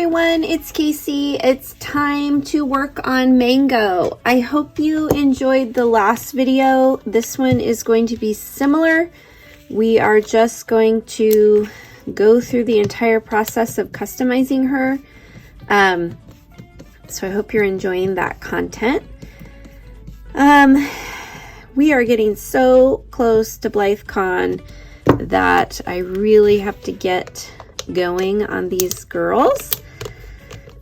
everyone, it's Casey. It's time to work on Mango. I hope you enjoyed the last video. This one is going to be similar. We are just going to go through the entire process of customizing her. So I hope you're enjoying that content. We are getting so close to Blythecon that I really have to get going on these girls.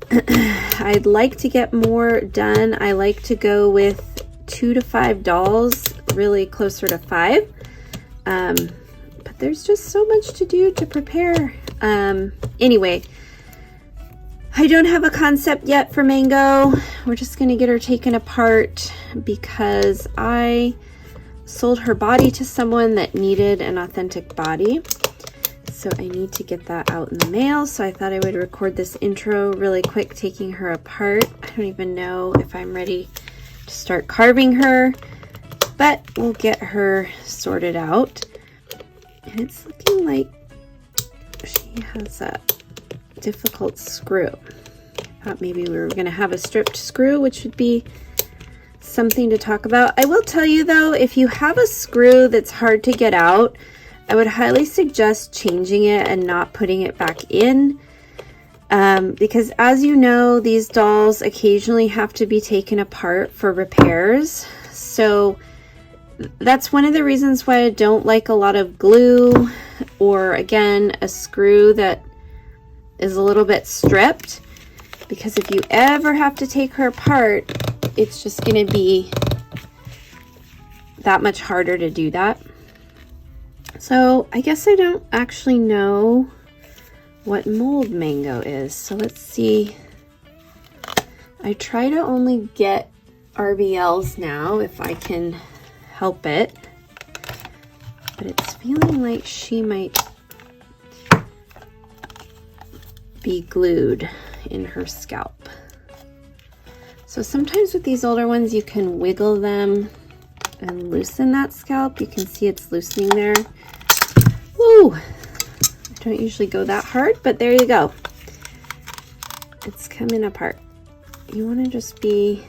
I'd like to get more done. I like to go with 2 to 5 dolls, really closer to 5. But there's just so much to do to prepare. Anyway, I don't have a concept yet for Mango. We're just gonna get her taken apart because I sold her body to someone that needed an authentic body. So I need to get that out in the mail. So I thought I would record this intro really quick, taking her apart. I don't even know if I'm ready to start carving her, but we'll get her sorted out. And it's looking like she has a difficult screw. I thought maybe we were gonna have a stripped screw, which would be something to talk about. I will tell you though, if you have a screw that's hard to get out, I would highly suggest changing it and not putting it back in, because as you know, these dolls occasionally have to be taken apart for repairs. So that's one of the reasons why I don't like a lot of glue, or again, a screw that is a little bit stripped, because if you ever have to take her apart, it's just going to be that much harder to do that. So I guess I don't actually know what mold Mango is. So let's see. I try to only get RBLs now if I can help it. But it's feeling like she might be glued in her scalp. So sometimes with these older ones, you can wiggle them and loosen that scalp. You can see it's loosening there. Woo! I don't usually go that hard, but there you go. It's coming apart. You want to just be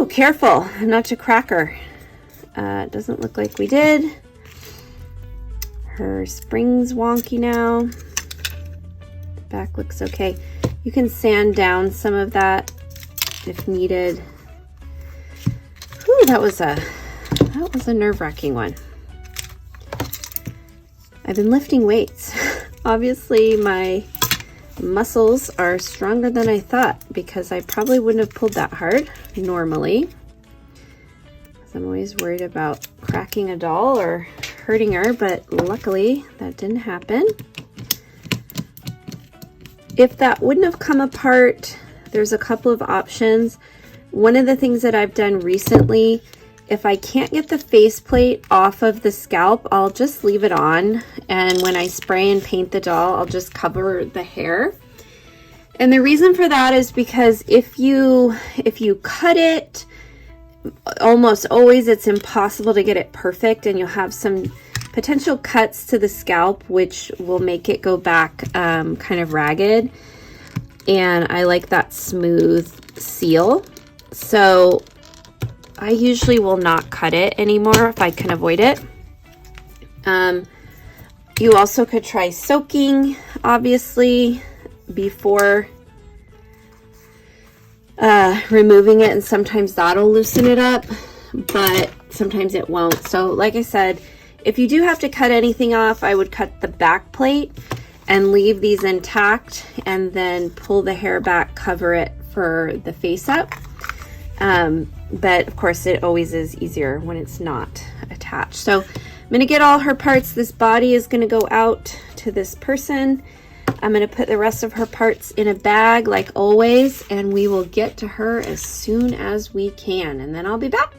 careful not to crack her. It doesn't look like we did. Her spring's wonky now. The back looks okay. You can sand down some of that if needed. Whew, that was a nerve-wracking one. I've been lifting weights. Obviously, my muscles are stronger than I thought, because I probably wouldn't have pulled that hard normally. I'm always worried about cracking a doll or hurting her, but luckily that didn't happen. If that wouldn't have come apart, there's a couple of options. One of the things that I've done recently, if I can't get the faceplate off of the scalp, I'll just leave it on. And when I spray and paint the doll, I'll just cover the hair. And the reason for that is because if you cut it, almost always it's impossible to get it perfect, and you'll have some potential cuts to the scalp, which will make it go back kind of ragged. And I like that smooth seal. So I usually will not cut it anymore if I can avoid it. You also could try soaking, obviously, before removing it, and sometimes that'll loosen it up, but sometimes it won't. So like I said, if you do have to cut anything off, I would cut the back plate and leave these intact, and then pull the hair back, cover it for the face up. But of course it always is easier when it's not attached. So I'm going to get all her parts. This body is going to go out to this person. I'm going to put the rest of her parts in a bag like always, and we will get to her as soon as we can, and then I'll be back.